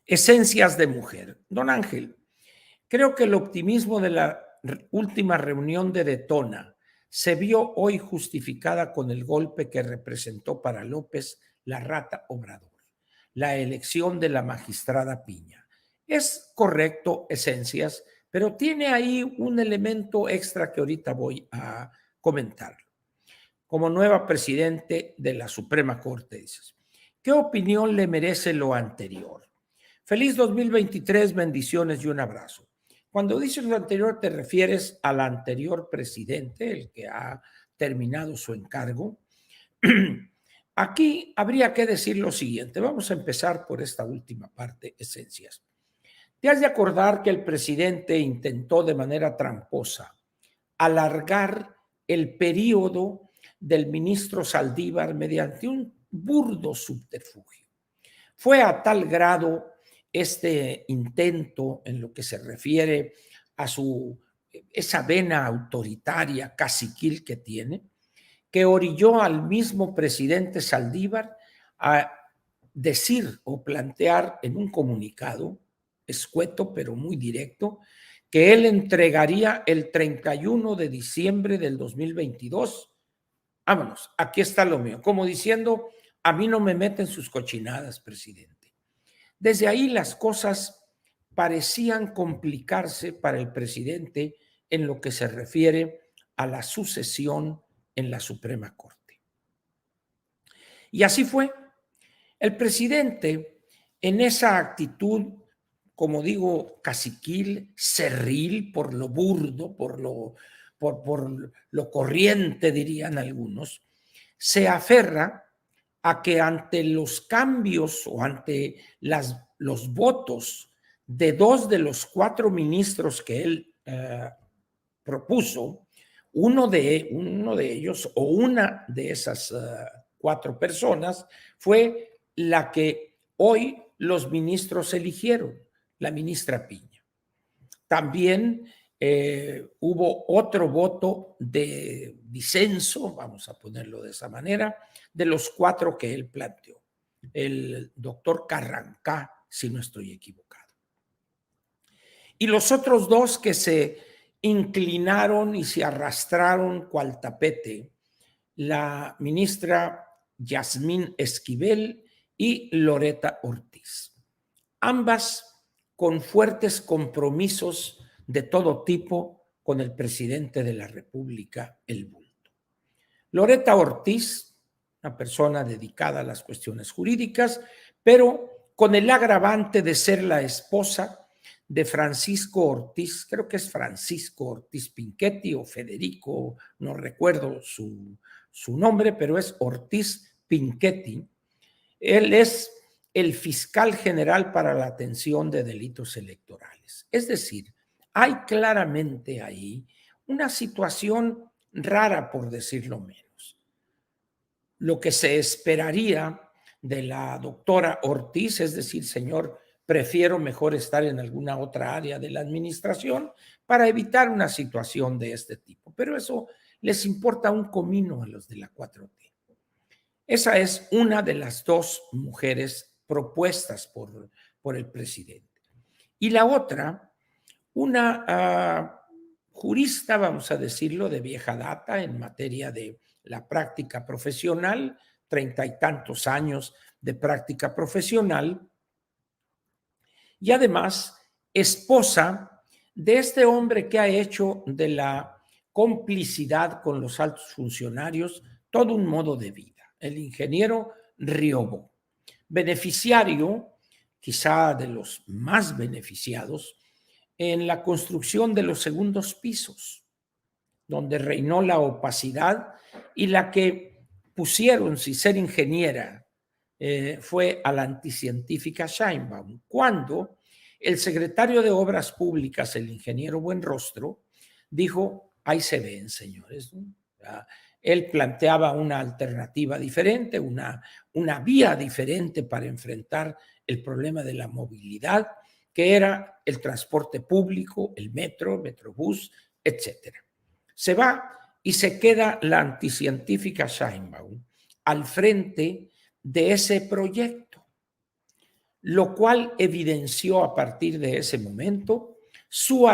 Esencias de mujer. Don Ángel, creo que el optimismo de la última reunión de Daytona se vio hoy justificada con el golpe que representó para López la rata Obrador, la elección de la magistrada Piña. Es correcto, Esencias, pero tiene ahí un elemento extra que ahorita voy a comentar. Como nueva presidente de la Suprema Corte, dices, ¿qué opinión le merece lo anterior? Feliz 2023, bendiciones y un abrazo. Cuando dices lo anterior, te refieres al anterior presidente, el que ha terminado su encargo. Aquí habría que decir lo siguiente. Vamos a empezar por esta última parte, Esencias. Te has de acordar que el presidente intentó de manera tramposa alargar el periodo del ministro Saldívar mediante un burdo subterfugio. Fue a tal grado este intento en lo que se refiere a esa vena autoritaria, caciquil que tiene, que orilló al mismo presidente Saldívar a decir o plantear en un comunicado escueto pero muy directo que él entregaría el 31 de diciembre del 2022. Vámonos, aquí está lo mío, como diciendo, a mí no me meten sus cochinadas, presidente. Desde ahí las cosas parecían complicarse para el presidente en lo que se refiere a la sucesión en la Suprema Corte. Y así fue. El presidente, en esa actitud, como digo, caciquil, cerril, por lo burdo, por lo corriente, dirían algunos, se aferra a que ante los cambios o ante los votos de 2 de los 4 ministros que él propuso, uno de ellos o una de esas 4 personas fue la que hoy los ministros eligieron, la ministra Piña. También hubo otro voto de disenso, vamos a ponerlo de esa manera, de los 4 que él planteó. El doctor Carrancá, si no estoy equivocado. Y los otros 2 que se inclinaron y se arrastraron cual tapete, la ministra Yasmín Esquivel y Loreta Ortiz. Ambas con fuertes compromisos de todo tipo con el presidente de la República, el Bulto. Loreta Ortiz, una persona dedicada a las cuestiones jurídicas, pero con el agravante de ser la esposa de Francisco Ortiz, creo que es Francisco Ortiz Pinchetti o Federico, no recuerdo su nombre, pero es Ortiz Pinchetti. Él es el fiscal general para la atención de delitos electorales. Es decir, hay claramente ahí una situación rara, por decirlo menos. Lo que se esperaría de la doctora Ortiz, es decir, señor, prefiero mejor estar en alguna otra área de la administración para evitar una situación de este tipo. Pero eso les importa un comino a los de la 4T. Esa es una de las 2 mujeres propuestas por el presidente. Y la otra, una jurista, vamos a decirlo, de vieja data en materia de la práctica profesional, 30 y tantos años de práctica profesional, y además esposa de este hombre que ha hecho de la complicidad con los altos funcionarios todo un modo de vida, el ingeniero Riobo, beneficiario, quizá de los más beneficiados, en la construcción de los segundos pisos, donde reinó la opacidad y la que pusieron, si ser ingeniera, fue a la anticientífica Sheinbaum, cuando el secretario de Obras Públicas, el ingeniero Buenrostro, dijo, ahí se ven, señores, ¿no? Él planteaba una alternativa diferente, una vía diferente para enfrentar el problema de la movilidad, que era el transporte público, el metro, metrobús, etcétera. Se va y se queda la anticientífica Sheinbaum al frente de ese proyecto. lo cual evidenció a partir de ese momento su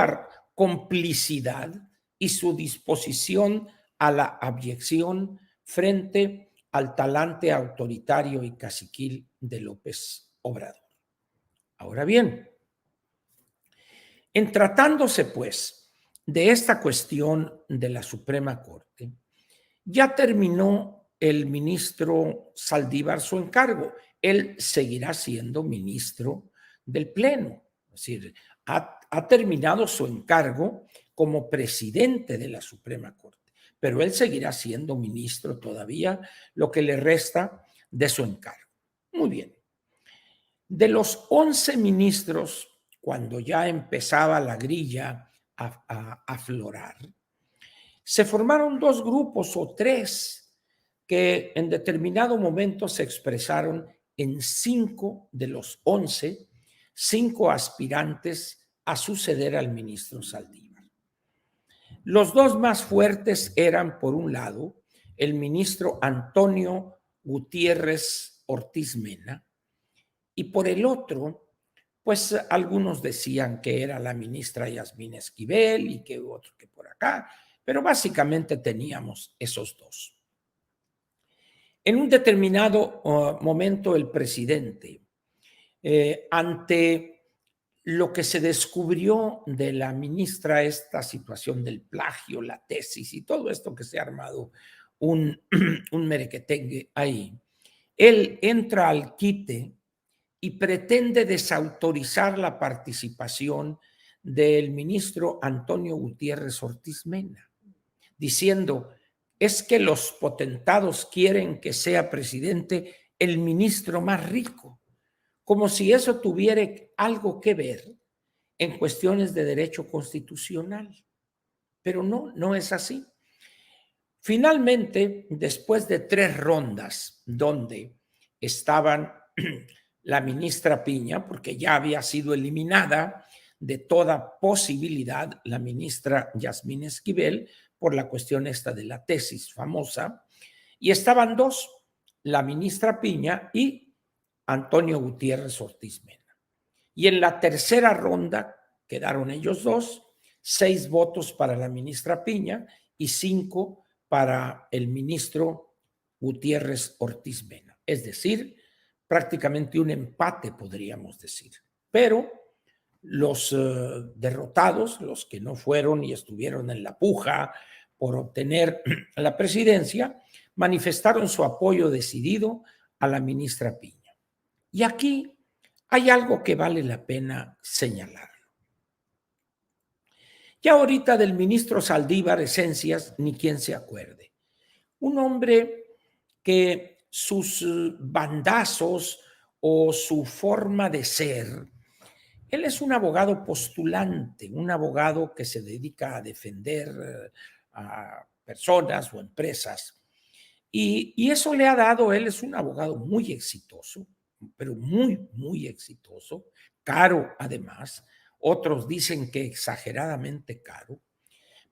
complicidad y su disposición a la abyección frente al talante autoritario y caciquil de López Obrador. Ahora bien, en tratándose pues de esta cuestión de la Suprema Corte, ya terminó el ministro Saldívar su encargo. Él seguirá siendo ministro del Pleno, es decir, ha terminado su encargo como presidente de la Suprema Corte, pero él seguirá siendo ministro todavía lo que le resta de su encargo. Muy bien. De los 11 ministros, cuando ya empezaba la grilla a aflorar, se formaron dos grupos o tres que en determinado momento se expresaron en 5 de los 11, 5 aspirantes a suceder al ministro Saldívar. Los dos más fuertes eran, por un lado, el ministro Antonio Gutiérrez Ortiz Mena, y por el otro, pues algunos decían que era la ministra Yasmín Esquivel y que otro que por acá, pero básicamente teníamos esos dos. En un determinado momento el presidente, ante lo que se descubrió de la ministra, esta situación del plagio, la tesis y todo esto que se ha armado un merequetengue ahí, él entra al quite y pretende desautorizar la participación del ministro Antonio Gutiérrez Ortiz Mena, diciendo, es que los potentados quieren que sea presidente el ministro más rico, como si eso tuviera algo que ver en cuestiones de derecho constitucional. Pero no, no es así. Finalmente, después de 3 rondas donde estaban la ministra Piña, porque ya había sido eliminada de toda posibilidad la ministra Yasmín Esquivel por la cuestión esta de la tesis famosa, y estaban dos, la ministra Piña y Antonio Gutiérrez Ortiz Mena. Y en la tercera ronda quedaron ellos dos, 6 votos para la ministra Piña y 5 para el ministro Gutiérrez Ortiz Mena. Es decir, prácticamente un empate, podríamos decir. Pero los derrotados, los que no fueron y estuvieron en la puja por obtener la presidencia, manifestaron su apoyo decidido a la ministra Piña. Y aquí hay algo que vale la pena señalar. Ya ahorita del ministro Saldívar, esencias, ni quien se acuerde. Un hombre que sus bandazos o su forma de ser, él es un abogado postulante, un abogado que se dedica a defender a personas o empresas. Y eso le ha dado, él es un abogado muy exitoso, pero muy, muy exitoso, caro además. Otros dicen que exageradamente caro,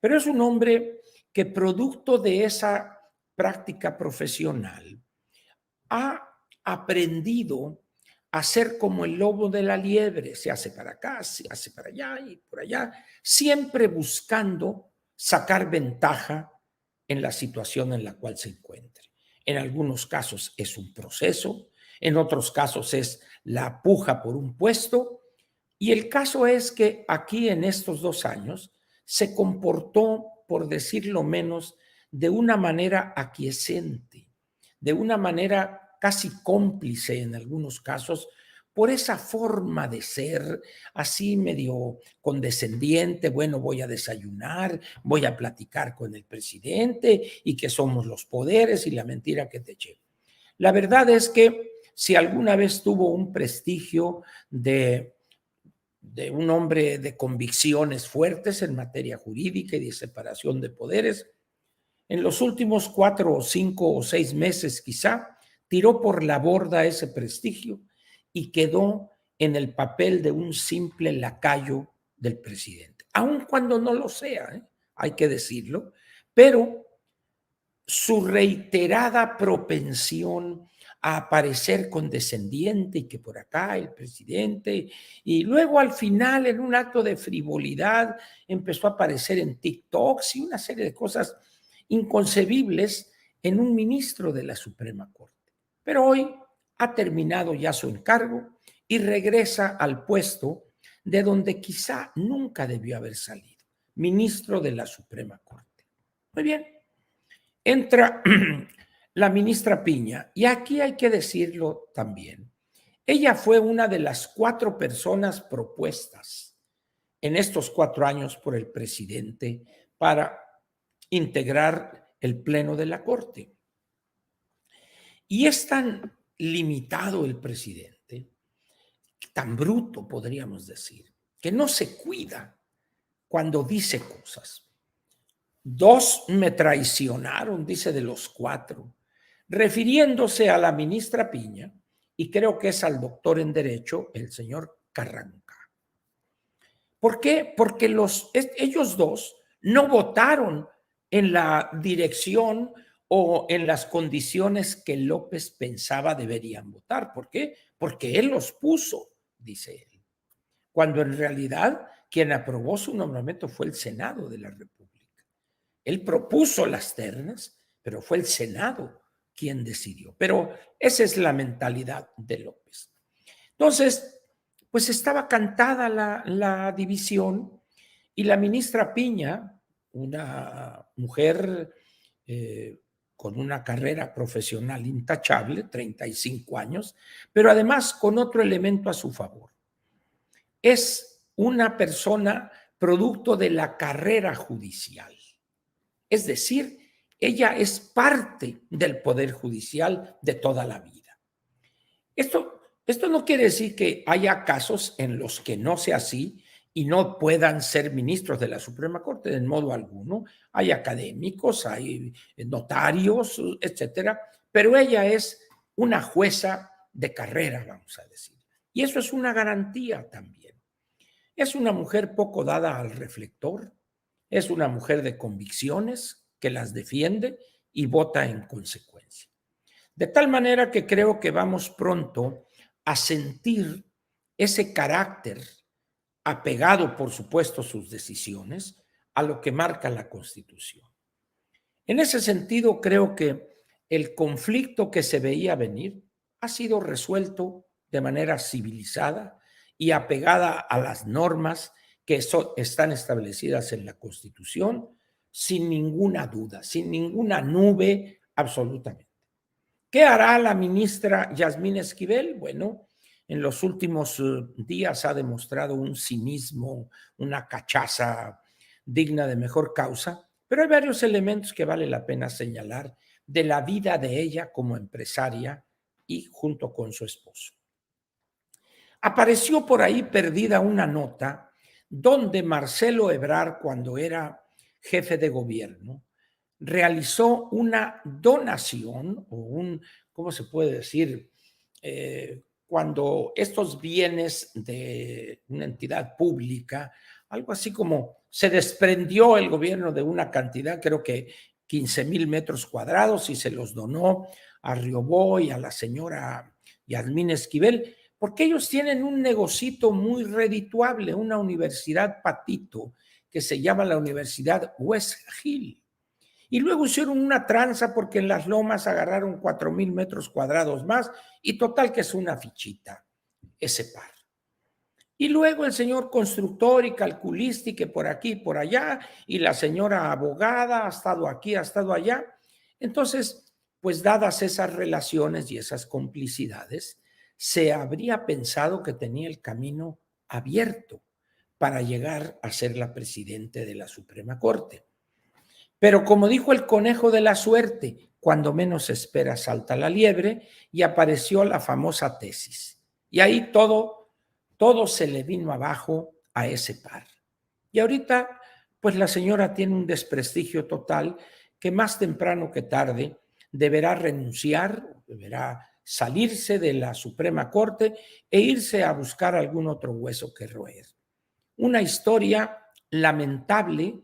pero es un hombre que producto de esa práctica profesional ha aprendido a ser como el lobo de la liebre, se hace para acá, se hace para allá y por allá, siempre buscando sacar ventaja en la situación en la cual se encuentre. En algunos casos es un proceso, en otros casos es la puja por un puesto, y el caso es que aquí en estos 2 años se comportó, por decirlo menos, de una manera aquiescente, de una manera casi cómplice en algunos casos, por esa forma de ser, así medio condescendiente, bueno, voy a desayunar, voy a platicar con el presidente y que somos los poderes y la mentira que te eché. La verdad es que si alguna vez tuvo un prestigio de un hombre de convicciones fuertes en materia jurídica y de separación de poderes, en los últimos 4 o 5 o 6 meses quizá, tiró por la borda ese prestigio y quedó en el papel de un simple lacayo del presidente, aun cuando no lo sea, hay que decirlo, pero su reiterada propensión a aparecer condescendiente y que por acá el presidente, y luego al final en un acto de frivolidad empezó a aparecer en TikToks y una serie de cosas inconcebibles en un ministro de la Suprema Corte. Pero hoy ha terminado ya su encargo y regresa al puesto de donde quizá nunca debió haber salido, ministro de la Suprema Corte. Muy bien, entra la ministra Piña, y aquí hay que decirlo también. Ella fue una de las 4 personas propuestas en estos 4 años por el presidente para integrar el pleno de la Corte. Y es tan limitado el presidente, tan bruto podríamos decir, que no se cuida cuando dice cosas. 2 me traicionaron, dice, de los 4, refiriéndose a la ministra Piña, y creo que es al doctor en Derecho, el señor Carranca. ¿Por qué? Porque ellos 2 no votaron en la dirección o en las condiciones que López pensaba deberían votar. ¿Por qué? Porque él los puso, dice él, cuando en realidad quien aprobó su nombramiento fue el Senado de la República. Él propuso las ternas, pero fue el Senado quien decidió. Pero esa es la mentalidad de López. Entonces, pues estaba cantada la división, y la ministra Piña, una mujer con una carrera profesional intachable, 35 años, pero además con otro elemento a su favor. Es una persona producto de la carrera judicial. Es decir, ella es parte del Poder Judicial de toda la vida. Esto no quiere decir que haya casos en los que no sea así y no puedan ser ministros de la Suprema Corte, en modo alguno. Hay académicos, hay notarios, etcétera, pero ella es una jueza de carrera, vamos a decir. Y eso es una garantía también. Es una mujer poco dada al reflector, es una mujer de convicciones que las defiende y vota en consecuencia. De tal manera que creo que vamos pronto a sentir ese carácter apegado, por supuesto, a sus decisiones, a lo que marca la Constitución. En ese sentido, creo que el conflicto que se veía venir ha sido resuelto de manera civilizada y apegada a las normas que están establecidas en la Constitución, sin ninguna duda, sin ninguna nube, absolutamente. ¿Qué hará la ministra Yasmín Esquivel? Bueno, en los últimos días ha demostrado un cinismo, una cachaza digna de mejor causa, pero hay varios elementos que vale la pena señalar de la vida de ella como empresaria y junto con su esposo. Apareció por ahí perdida una nota donde Marcelo Ebrard, cuando era jefe de gobierno, realizó una donación o ¿cómo se puede decir? Cuando estos bienes de una entidad pública, algo así como se desprendió el gobierno de una cantidad, creo que 15,000 metros cuadrados, y se los donó a Riobó y a la señora Yasmín Esquivel, porque ellos tienen un negocito muy redituable, una universidad patito que se llama la Universidad West Hill. Y luego hicieron una tranza porque en las lomas agarraron 4,000 metros cuadrados más, y total que es una fichita ese par. Y luego el señor constructor y calculista, y que por aquí y por allá, y la señora abogada ha estado aquí, ha estado allá. Entonces, pues dadas esas relaciones y esas complicidades, se habría pensado que tenía el camino abierto para llegar a ser la presidente de la Suprema Corte. Pero como dijo el conejo de la suerte, cuando menos espera salta la liebre, y apareció la famosa tesis. Y ahí todo se le vino abajo a ese par. Y ahorita, pues la señora tiene un desprestigio total que más temprano que tarde deberá renunciar, deberá salirse de la Suprema Corte e irse a buscar algún otro hueso que roer. Una historia lamentable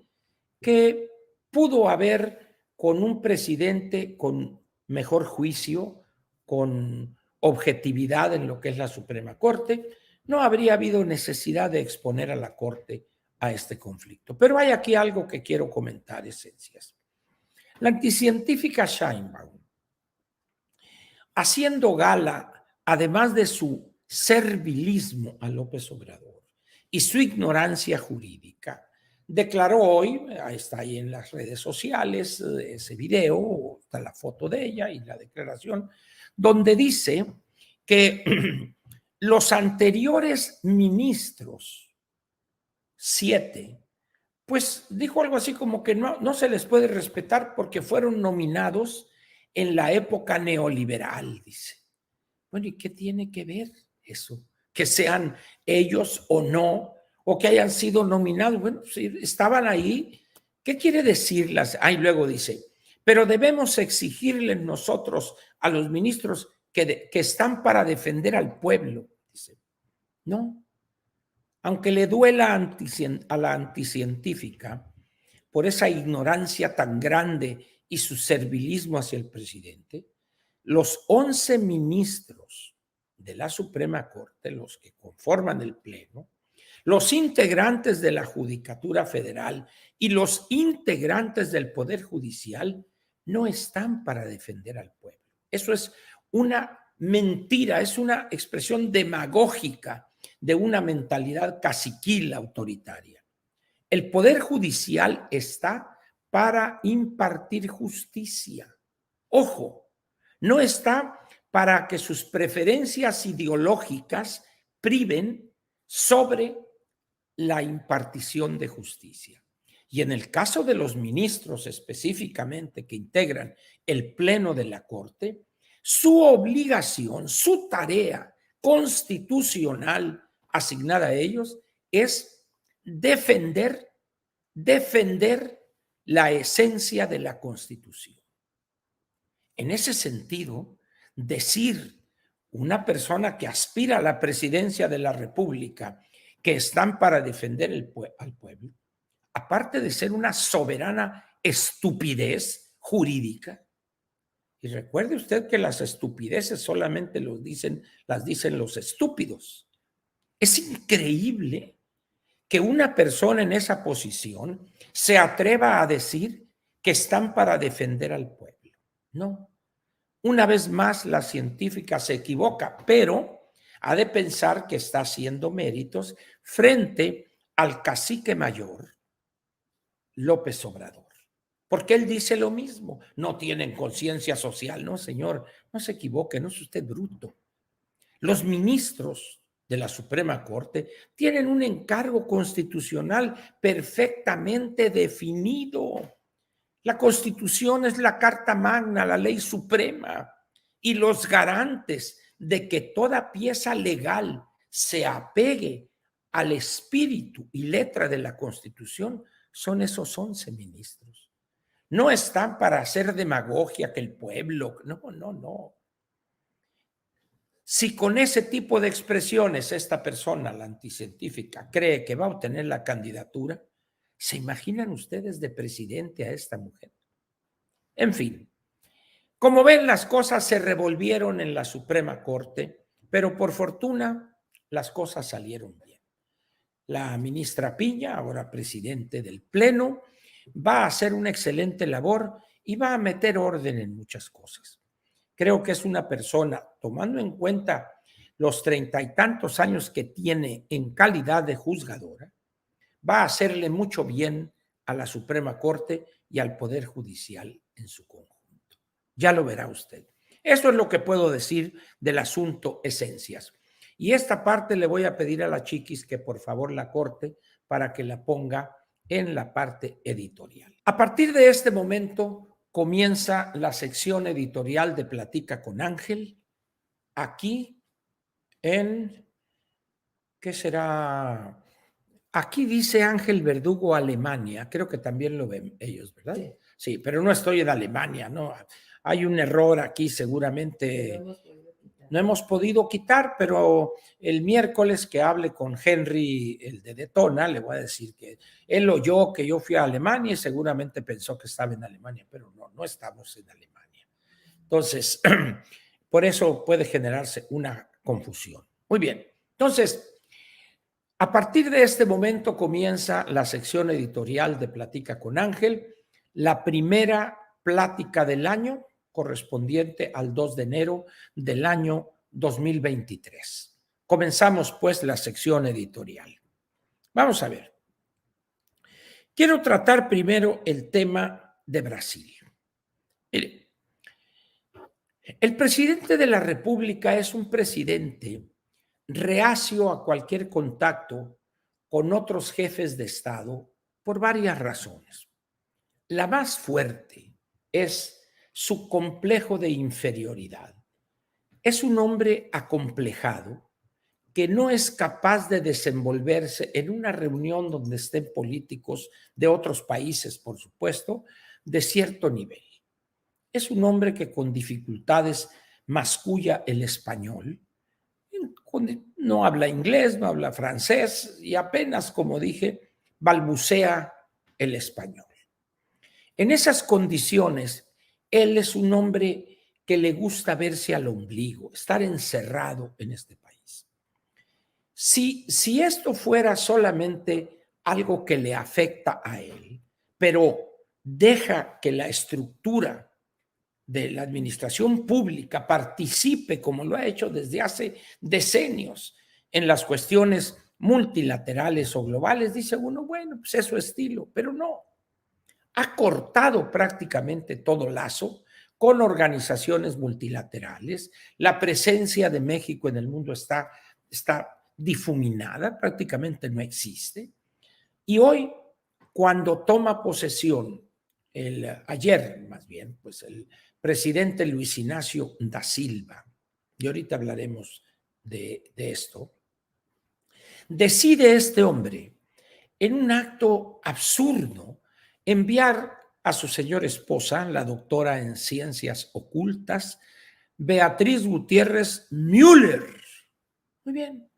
que pudo haber con un presidente con mejor juicio, con objetividad en lo que es la Suprema Corte, no habría habido necesidad de exponer a la Corte a este conflicto. Pero hay aquí algo que quiero comentar, Esencias. La anticientífica Sheinbaum, haciendo gala, además de su servilismo a López Obrador y su ignorancia jurídica, declaró hoy, está ahí en las redes sociales, ese video, está la foto de ella y la declaración, donde dice que los anteriores ministros, 7, pues dijo algo así como que no se les puede respetar porque fueron nominados en la época neoliberal, dice. Bueno, ¿y qué tiene que ver eso? Que sean ellos o no, o que hayan sido nominados. Bueno, si estaban ahí, ¿qué quiere decirlas? Ahí luego dice, pero debemos exigirles nosotros a los ministros que están para defender al pueblo. Dice, no, aunque le duela a la anticientífica por esa ignorancia tan grande y su servilismo hacia el presidente, los 11 ministros de la Suprema Corte, los que conforman el Pleno, los integrantes de la Judicatura Federal y los integrantes del Poder Judicial no están para defender al pueblo. Eso es una mentira, es una expresión demagógica de una mentalidad caciquil autoritaria. El Poder Judicial está para impartir justicia. Ojo, no está para que sus preferencias ideológicas priven sobre la impartición de justicia. Y en el caso de los ministros específicamente que integran el Pleno de la Corte, su obligación, su tarea constitucional asignada a ellos es defender la esencia de la Constitución. En ese sentido, decir una persona que aspira a la presidencia de la República que están para defender al pueblo, aparte de ser una soberana estupidez jurídica, y recuerde usted que las estupideces solamente las dicen los estúpidos. Es increíble que una persona en esa posición se atreva a decir que están para defender al pueblo. No. Una vez más, la científica se equivoca, pero ha de pensar que está haciendo méritos frente al cacique mayor, López Obrador. Porque él dice lo mismo. No tienen conciencia social. No, señor, no se equivoque, no es usted bruto. Los ministros de la Suprema Corte tienen un encargo constitucional perfectamente definido. La Constitución es la Carta Magna, la ley suprema, y los garantes de que toda pieza legal se apegue al espíritu y letra de la Constitución son esos 11 ministros. No están para hacer demagogia que el pueblo, no. Si con ese tipo de expresiones esta persona, la anticientífica, cree que va a obtener la candidatura, ¿se imaginan ustedes de presidente a esta mujer? En fin, como ven, las cosas se revolvieron en la Suprema Corte, pero por fortuna las cosas salieron bien. La ministra Piña, ahora presidente del Pleno, va a hacer una excelente labor y va a meter orden en muchas cosas. Creo que es una persona, tomando en cuenta los 30 y tantos años que tiene en calidad de juzgadora, va a hacerle mucho bien a la Suprema Corte y al Poder Judicial en su conjunto. Ya lo verá usted. Eso es lo que puedo decir del asunto Esencias. Y esta parte le voy a pedir a la Chiquis que por favor la corte para que la ponga en la parte editorial. A partir de este momento comienza la sección editorial de Platica con Ángel, aquí en, ¿qué será? Aquí dice Ángel Verdugo, Alemania. Creo que también lo ven ellos, ¿verdad? Sí, sí, pero no estoy en Alemania, ¿no? Hay un error aquí, seguramente. No hemos podido quitar, pero el miércoles que hable con Henry, el de Detona, le voy a decir que él oyó que yo fui a Alemania y seguramente pensó que estaba en Alemania, pero no estamos en Alemania. Entonces, por eso puede generarse una confusión. Muy bien, entonces, a partir de este momento comienza la sección editorial de Platica con Ángel, la primera plática del año correspondiente al 2 de enero del año 2023. Comenzamos pues la sección editorial. Vamos a ver. Quiero tratar primero el tema de Brasil. Mire, el presidente de la República es un presidente reacio a cualquier contacto con otros jefes de Estado por varias razones. La más fuerte es su complejo de inferioridad. Es un hombre acomplejado que no es capaz de desenvolverse en una reunión donde estén políticos de otros países, por supuesto, de cierto nivel. Es un hombre que con dificultades masculla el español, no habla inglés, no habla francés y apenas, como dije, balbucea el español. En esas condiciones, él es un hombre que le gusta verse al ombligo, estar encerrado en este país. Si esto fuera solamente algo que le afecta a él, pero deja que la estructura de la administración pública participe, como lo ha hecho desde hace decenios, en las cuestiones multilaterales o globales, dice uno, bueno, pues es su estilo, pero no. Ha cortado prácticamente todo lazo con organizaciones multilaterales. La presencia de México en el mundo está difuminada, prácticamente no existe. Y hoy, cuando toma posesión, ayer más bien, pues el presidente Luis Ignacio da Silva, y ahorita hablaremos de esto, decide este hombre, en un acto absurdo, enviar a su señora esposa, la doctora en ciencias ocultas, Beatriz Gutiérrez Müller. Muy bien.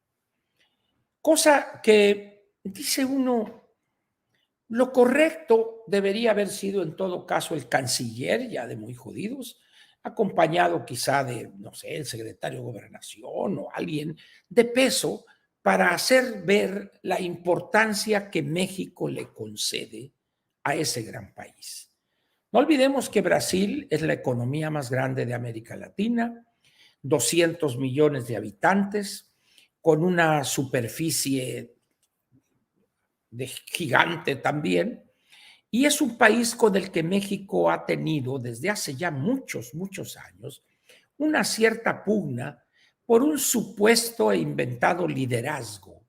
Cosa que dice uno, lo correcto debería haber sido en todo caso el canciller, ya de muy jodidos, acompañado quizá de, no sé, el secretario de Gobernación o alguien de peso para hacer ver la importancia que México le concede a ese gran país. No olvidemos que Brasil es la economía más grande de América Latina, 200 millones de habitantes, con una superficie de gigante también, y es un país con el que México ha tenido desde hace ya muchos, muchos años una cierta pugna por un supuesto e inventado liderazgo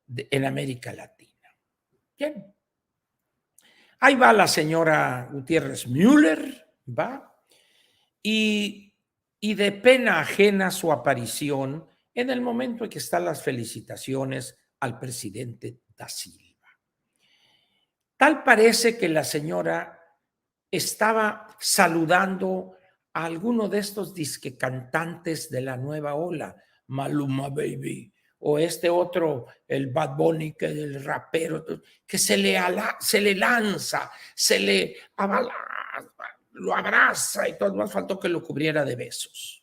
en América Latina. Bien. Ahí va la señora Gutiérrez Müller, va, y de pena ajena su aparición en el momento en que están las felicitaciones al presidente da Silva. Tal parece que la señora estaba saludando a alguno de estos disque cantantes de la nueva ola, Maluma Baby, o este otro, el Bad Bunny, que es el rapero, que se le lanza, lo abraza y todo, más faltó que lo cubriera de besos.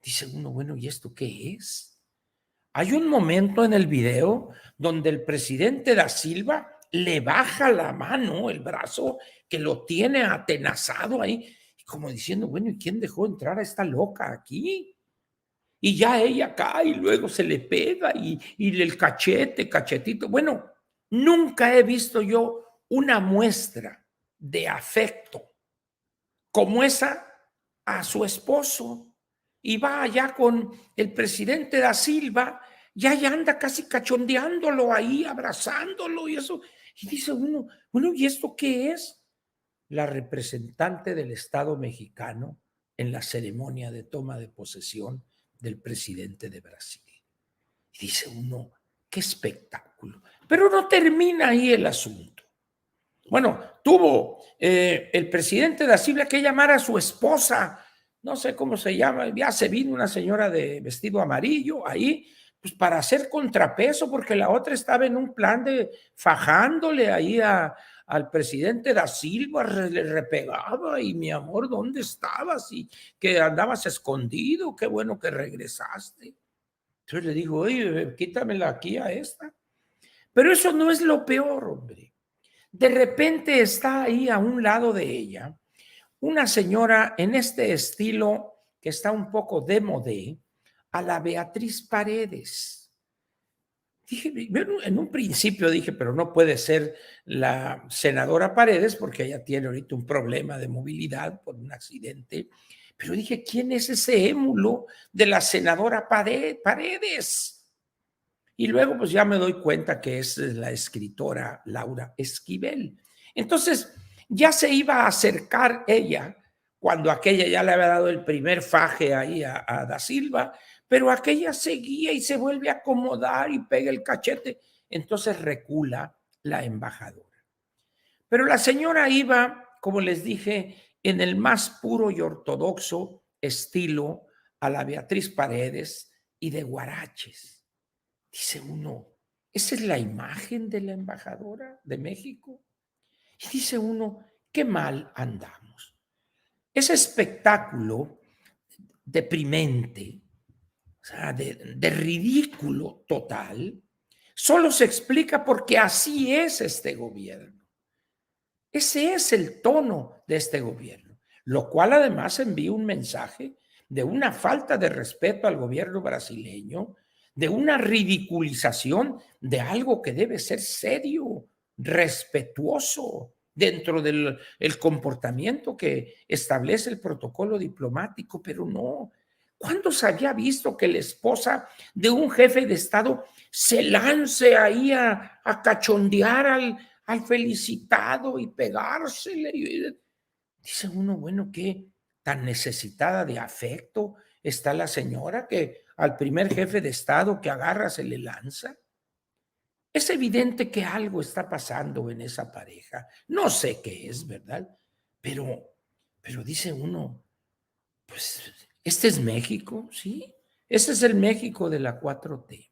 Dice uno, bueno, ¿y esto qué es? Hay un momento en el video donde el presidente da Silva le baja la mano, el brazo, que lo tiene atenazado ahí, como diciendo, bueno, ¿y quién dejó entrar a esta loca aquí? Y ya ella cae y luego se le pega y el cachetito. Bueno, nunca he visto yo una muestra de afecto como esa a su esposo. Y va allá con el presidente da Silva, ya anda casi cachondeándolo ahí, abrazándolo y eso. Y dice uno, bueno, ¿y esto qué es? La representante del Estado mexicano en la ceremonia de toma de posesión del presidente de Brasil. Y dice uno, qué espectáculo. Pero no termina ahí el asunto. Bueno, tuvo el presidente da Silva que llamar a su esposa, no sé cómo se llama, ya se vino una señora de vestido amarillo ahí, pues para hacer contrapeso, porque la otra estaba en un plan de fajándole ahí al presidente da Silva, le repegaba y mi amor, ¿dónde estabas? Y que andabas escondido, qué bueno que regresaste. Entonces le digo, oye, quítamela aquí a esta. Pero eso no es lo peor, hombre. De repente está ahí a un lado de ella una señora en este estilo que está un poco de modé, a la Beatriz Paredes. Dije, en un principio dije, pero no puede ser la senadora Paredes porque ella tiene ahorita un problema de movilidad por un accidente. Pero dije, ¿quién es ese émulo de la senadora Paredes? Y luego pues ya me doy cuenta que es la escritora Laura Esquivel. Entonces ya se iba a acercar ella cuando aquella ya le había dado el primer faje ahí a Da Silva, pero aquella seguía y se vuelve a acomodar y pega el cachete. Entonces recula la embajadora. Pero la señora iba, como les dije, en el más puro y ortodoxo estilo a la Beatriz Paredes y de guaraches. Dice uno, ¿esa es la imagen de la embajadora de México? Y dice uno, qué mal andamos. Ese espectáculo deprimente, o sea, de ridículo total, solo se explica porque así es este gobierno. Ese es el tono de este gobierno, lo cual además envía un mensaje de una falta de respeto al gobierno brasileño, de una ridiculización de algo que debe ser serio, respetuoso dentro del el comportamiento que establece el protocolo diplomático, pero no. ¿Cuándo se había visto que la esposa de un jefe de Estado se lance ahí a cachondear al felicitado y pegársele? Dice uno, bueno, qué tan necesitada de afecto está la señora que al primer jefe de Estado que agarra se le lanza. Es evidente que algo está pasando en esa pareja. No sé qué es, ¿verdad? Pero dice uno, pues, este es México, ¿sí? Este es el México de la 4T.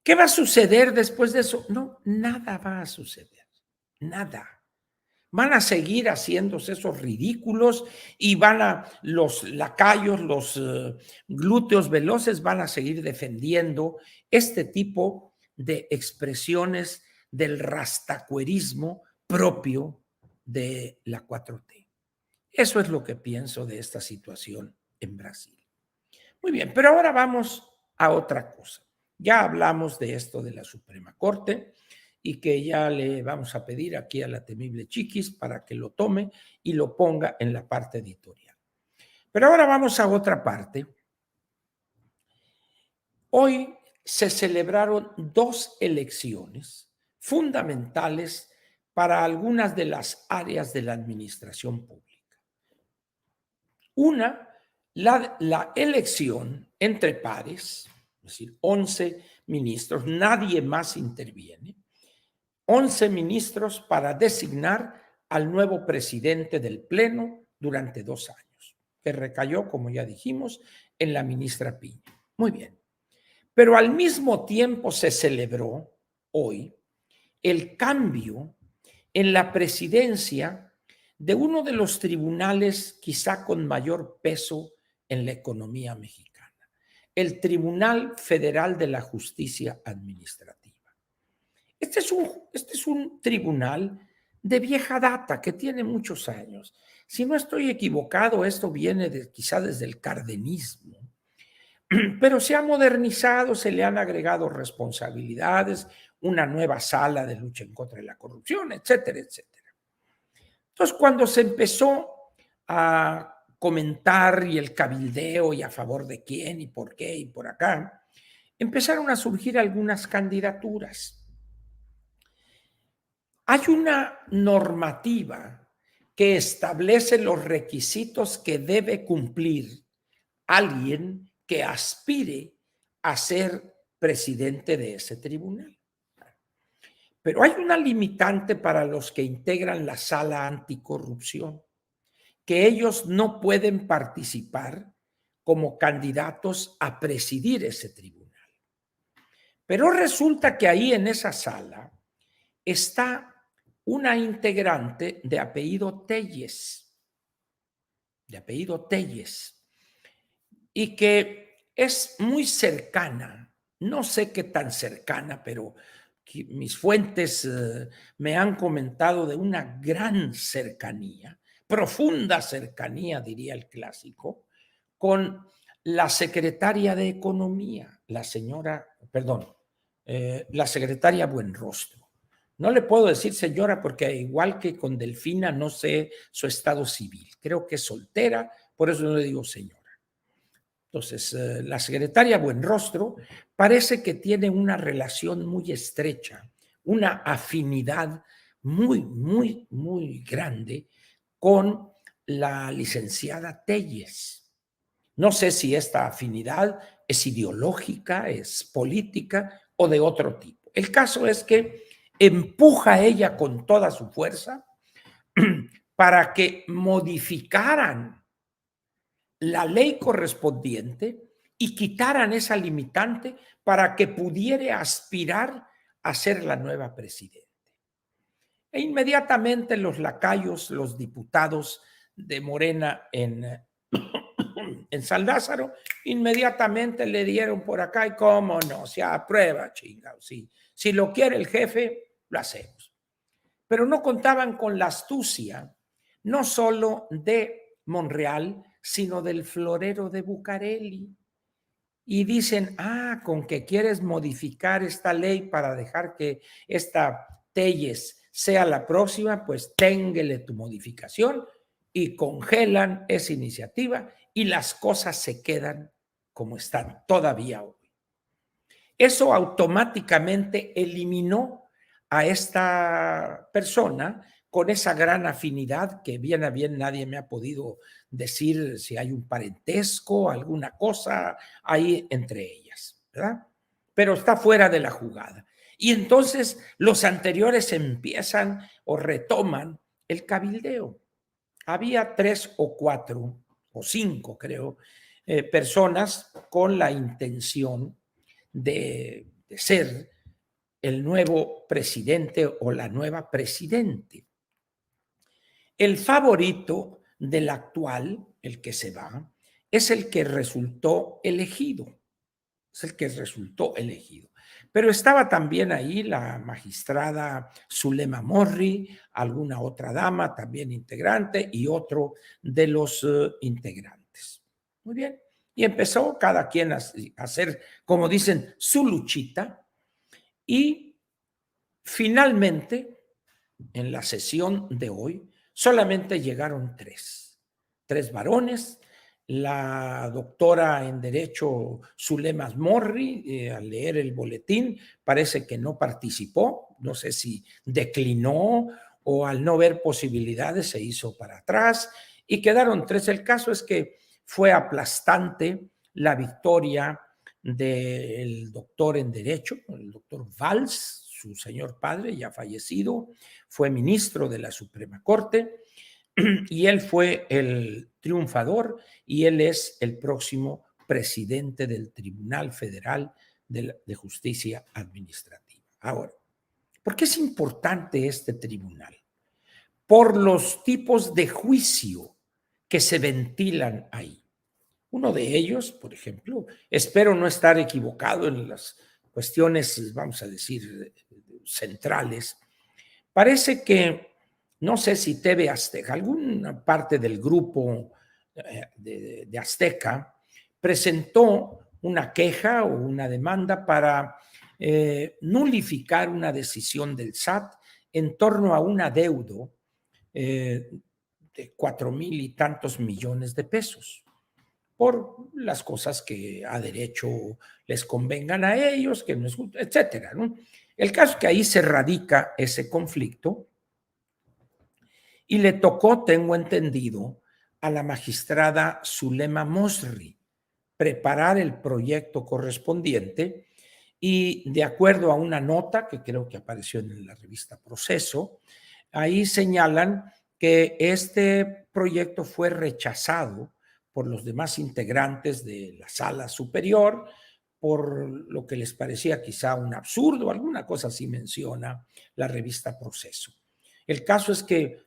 ¿Qué va a suceder después de eso? No, nada va a suceder. Nada. Van a seguir haciéndose esos ridículos y los lacayos, los glúteos veloces van a seguir defendiendo este tipo de expresiones del rastacuerismo propio de la 4T. Eso es lo que pienso de esta situación en Brasil. Muy bien, pero ahora vamos a otra cosa. Ya hablamos de esto de la Suprema Corte y que ya le vamos a pedir aquí a la temible Chiquis para que lo tome y lo ponga en la parte editorial. Pero ahora vamos a otra parte. Hoy se celebraron dos elecciones fundamentales para algunas de las áreas de la administración pública. Una, la elección entre pares, es decir, 11 ministros, nadie más interviene, 11 ministros para designar al nuevo presidente del Pleno durante 2 años, que recayó, como ya dijimos, en la ministra Piña. Muy bien. Pero al mismo tiempo se celebró hoy el cambio en la presidencia de uno de los tribunales quizá con mayor peso en la economía mexicana, el Tribunal Federal de la Justicia Administrativa. Este es un tribunal de vieja data que tiene muchos años. Si no estoy equivocado, esto viene quizá desde el cardenismo, pero se ha modernizado, se le han agregado responsabilidades, una nueva sala de lucha en contra de la corrupción, etcétera, etcétera. Entonces, cuando se empezó a comentar y el cabildeo y a favor de quién y por qué y por acá, empezaron a surgir algunas candidaturas. Hay una normativa que establece los requisitos que debe cumplir alguien que aspire a ser presidente de ese tribunal. Pero hay una limitante para los que integran la sala anticorrupción, que ellos no pueden participar como candidatos a presidir ese tribunal. Pero resulta que ahí en esa sala está una integrante de apellido Telles, y que es muy cercana, no sé qué tan cercana, pero mis fuentes me han comentado de una gran cercanía, profunda cercanía, diría el clásico, con la secretaria de Economía, la secretaria Buenrostro. No le puedo decir señora porque igual que con Delfina no sé su estado civil. Creo que es soltera, por eso no le digo señora. Entonces, la secretaria Buenrostro parece que tiene una relación muy estrecha, una afinidad muy, muy, muy grande con la licenciada Telles. No sé si esta afinidad es ideológica, es política o de otro tipo. El caso es que empuja a ella con toda su fuerza para que modificaran la ley correspondiente y quitaran esa limitante para que pudiera aspirar a ser la nueva presidenta. E inmediatamente los lacayos, los diputados de Morena en San Lázaro, inmediatamente le dieron por acá y cómo no, se aprueba, chingado. Si lo quiere el jefe, lo hacemos. Pero no contaban con la astucia, no solo de Monreal, sino del florero de Bucareli. Y dicen, con que quieres modificar esta ley para dejar que esta Telles sea la próxima, pues téngale tu modificación y congelan esa iniciativa y las cosas se quedan como están todavía hoy. Eso automáticamente eliminó a esta persona con esa gran afinidad que bien a bien nadie me ha podido decir si hay un parentesco, alguna cosa ahí entre ellas, ¿verdad? Pero está fuera de la jugada. Y entonces los anteriores empiezan o retoman el cabildeo. Había 3 o 4 o 5, creo, personas con la intención de ser el nuevo presidente o la nueva presidente. El favorito del actual, el que se va, es el que resultó elegido. Es el que resultó elegido. Pero estaba también ahí la magistrada Zulema Morri, alguna otra dama también integrante y otro de los integrantes. Muy bien. Y empezó cada quien a hacer, como dicen, su luchita. Y finalmente, en la sesión de hoy, solamente llegaron 3 varones. La doctora en Derecho Zulemas Morri, al leer el boletín, parece que no participó, no sé si declinó o al no ver posibilidades se hizo para atrás y quedaron 3. El caso es que fue aplastante la victoria del doctor en Derecho, el doctor Valls, su señor padre, ya fallecido, fue ministro de la Suprema Corte y él fue el triunfador y él es el próximo presidente del Tribunal Federal de Justicia Administrativa. Ahora, ¿por qué es importante este tribunal? Por los tipos de juicio que se ventilan ahí. Uno de ellos, por ejemplo, espero no estar equivocado en las cuestiones, vamos a decir, centrales. Parece que, no sé si TV Azteca, alguna parte del grupo de Azteca presentó una queja o una demanda para nulificar una decisión del SAT en torno a un adeudo de 4,000 y tantos millones de pesos por las cosas que a derecho les convengan a ellos, que no es justo, etcétera, ¿no? El caso es que ahí se radica ese conflicto y le tocó, tengo entendido, a la magistrada Zulema Mosri preparar el proyecto correspondiente y de acuerdo a una nota que creo que apareció en la revista Proceso, ahí señalan que este proyecto fue rechazado por los demás integrantes de la sala superior, por lo que les parecía quizá un absurdo, alguna cosa así menciona la revista Proceso. El caso es que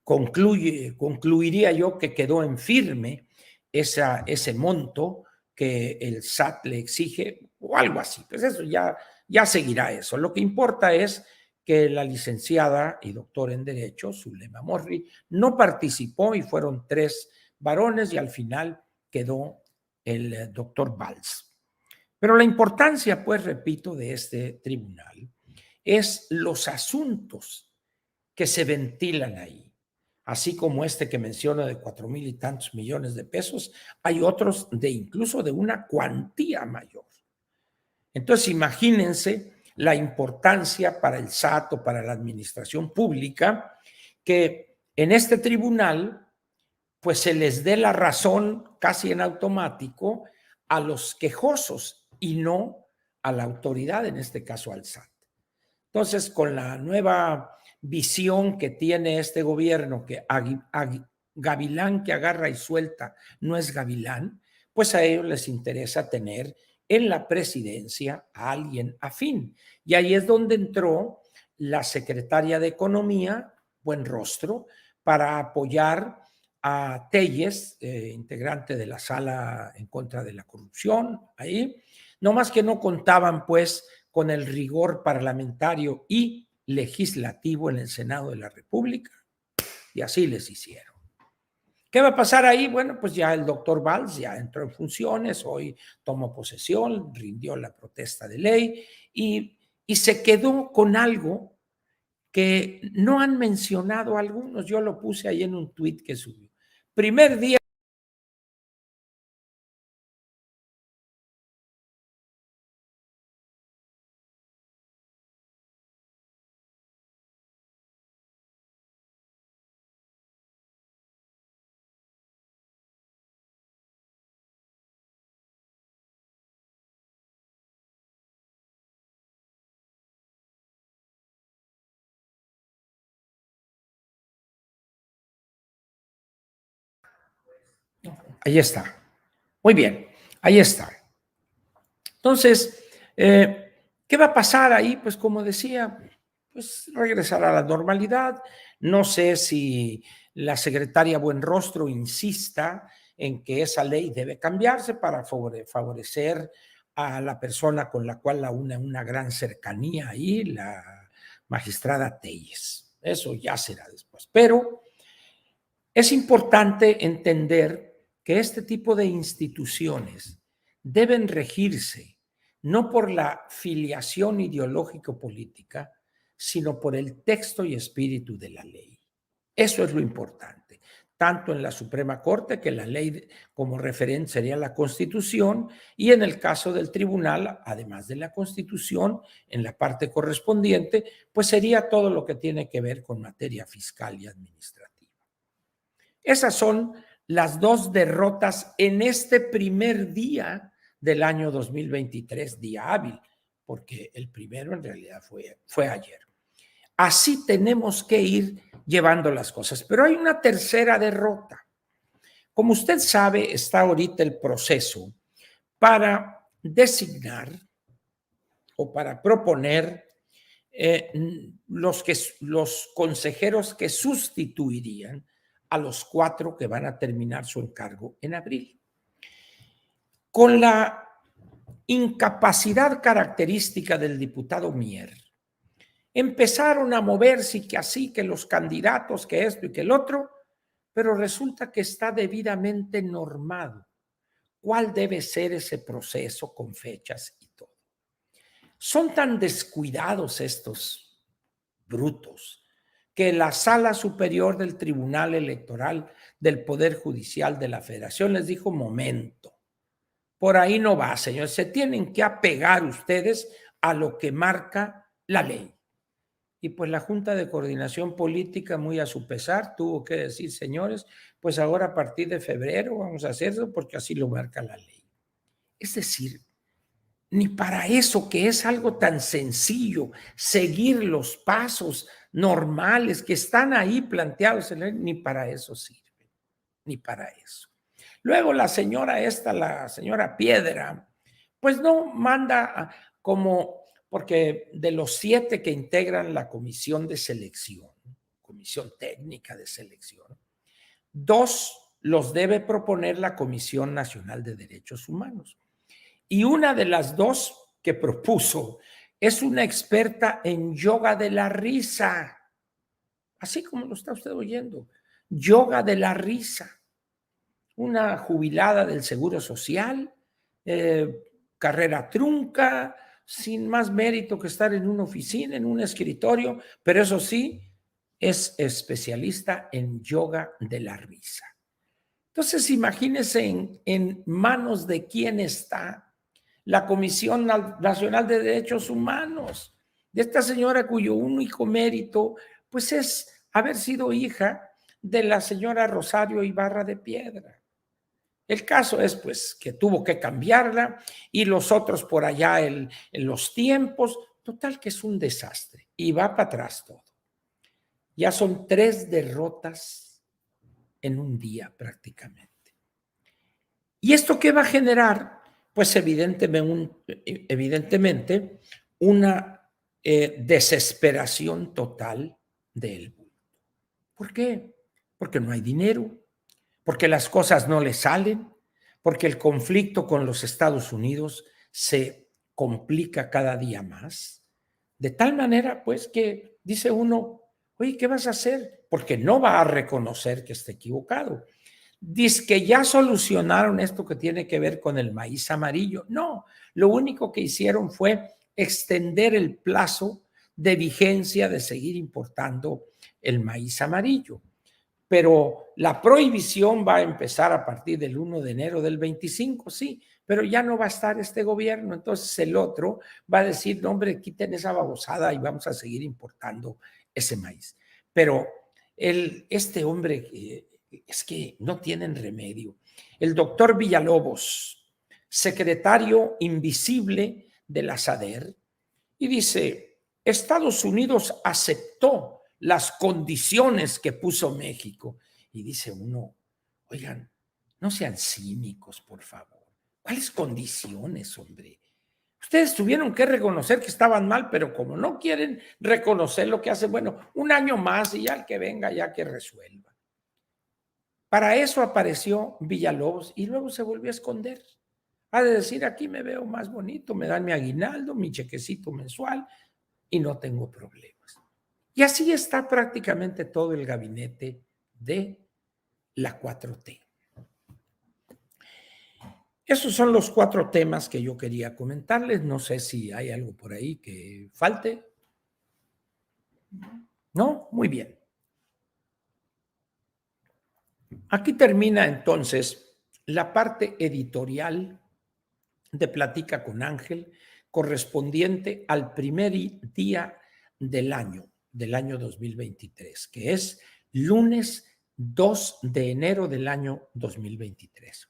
concluiría yo que quedó en firme ese monto que el SAT le exige o algo así. Pues eso ya seguirá eso. Lo que importa es que la licenciada y doctora en Derecho, Zulema Morri, no participó y fueron 3 varones y al final quedó el doctor Valls. Pero la importancia, pues, repito, de este tribunal es los asuntos que se ventilan ahí. Así como este que menciono de 4,000 y tantos millones de pesos, hay otros de incluso de una cuantía mayor. Entonces, imagínense la importancia para el SAT o para la administración pública que en este tribunal pues se les dé la razón casi en automático a los quejosos y no a la autoridad, en este caso al SAT. Entonces, con la nueva visión que tiene este gobierno, que gavilán que agarra y suelta no es gavilán, pues a ellos les interesa tener en la presidencia a alguien afín. Y ahí es donde entró la secretaria de Economía, Buenrostro, para apoyar a Telles, integrante de la sala en contra de la corrupción, ahí. No más que no contaban, pues, con el rigor parlamentario y legislativo en el Senado de la República, y así les hicieron. ¿Qué va a pasar ahí? Bueno, pues ya el doctor Valls ya entró en funciones, hoy tomó posesión, rindió la protesta de ley y se quedó con algo que no han mencionado algunos. Yo lo puse ahí en un tuit que subió. Primer día. Ahí está. Muy bien, ahí está. Entonces, ¿qué va a pasar ahí? Pues como decía, pues regresar a la normalidad. No sé si la secretaria Buenrostro insista en que esa ley debe cambiarse para favorecer a la persona con la cual la une una gran cercanía ahí, la magistrada Telles. Eso ya será después. Pero es importante entender que este tipo de instituciones deben regirse no por la filiación ideológico-política, sino por el texto y espíritu de la ley. Eso es lo importante, tanto en la Suprema Corte, que la ley como referente sería la Constitución, y en el caso del tribunal, además de la Constitución, en la parte correspondiente, pues sería todo lo que tiene que ver con materia fiscal y administrativa. Esas son las 2 derrotas en este primer día del año 2023, día hábil, porque el primero en realidad fue ayer. Así tenemos que ir llevando las cosas. Pero hay una tercera derrota. Como usted sabe, está ahorita el proceso para designar o para proponer los consejeros que sustituirían a los 4 que van a terminar su encargo en abril. Con la incapacidad característica del diputado Mier, empezaron a moverse y que así, que los candidatos, que esto y que el otro, pero resulta que está debidamente normado cuál debe ser ese proceso con fechas y todo. Son tan descuidados estos brutos que la Sala Superior del Tribunal Electoral del Poder Judicial de la Federación les dijo: momento, por ahí no va, señores, se tienen que apegar ustedes a lo que marca la ley. Y pues la Junta de Coordinación Política, muy a su pesar, tuvo que decir: señores, pues ahora a partir de febrero vamos a hacerlo porque así lo marca la ley. Es decir, ni para eso, que es algo tan sencillo, seguir los pasos normales que están ahí planteados, ni para eso sirve, ni para eso. Luego la señora esta, la señora Piedra, pues no manda como, porque de los 7 que integran la comisión de selección, comisión técnica de selección, 2 los debe proponer la Comisión Nacional de Derechos Humanos. Y una de las 2 que propuso es una experta en yoga de la risa, así como lo está usted oyendo, yoga de la risa, una jubilada del Seguro Social, carrera trunca, sin más mérito que estar en una oficina, en un escritorio, pero eso sí, es especialista en yoga de la risa. Entonces, imagínense en manos de quién está la Comisión Nacional de Derechos Humanos, de esta señora cuyo único mérito, pues es haber sido hija de la señora Rosario Ibarra de Piedra. El caso es, pues, que tuvo que cambiarla y los otros por allá en los tiempos, total que es un desastre y va para atrás todo. Ya son 3 derrotas en un día prácticamente. ¿Y esto qué va a generar? Pues evidentemente una desesperación total del mundo. ¿Por qué? Porque no hay dinero, porque las cosas no le salen, porque el conflicto con los Estados Unidos se complica cada día más. De tal manera, pues, que dice uno, oye, ¿qué vas a hacer? Porque no va a reconocer que está equivocado. Dice que ya solucionaron esto que tiene que ver con el maíz amarillo. No, lo único que hicieron fue extender el plazo de vigencia de seguir importando el maíz amarillo. Pero la prohibición va a empezar a partir del 1 de enero del 25, sí, pero ya no va a estar este gobierno. Entonces el otro va a decir, no, hombre, quiten esa babosada y vamos a seguir importando ese maíz. Pero este hombre, es que no tienen remedio. El doctor Villalobos, secretario invisible de la SADER, y dice, Estados Unidos aceptó las condiciones que puso México. Y dice uno, oigan, no sean cínicos, por favor. ¿Cuáles condiciones, hombre? Ustedes tuvieron que reconocer que estaban mal, pero como no quieren reconocer lo que hacen, bueno, un año más y ya el que venga, ya que resuelva. Para eso apareció Villalobos y luego se volvió a esconder. Ha de decir, aquí me veo más bonito, me dan mi aguinaldo, mi chequecito mensual y no tengo problemas. Y así está prácticamente todo el gabinete de la 4T. Esos son los 4 temas que yo quería comentarles. No sé si hay algo por ahí que falte. ¿No? Muy bien. Aquí termina entonces la parte editorial de Platica con Ángel, correspondiente al primer día del año 2023, que es lunes 2 de enero del año 2023.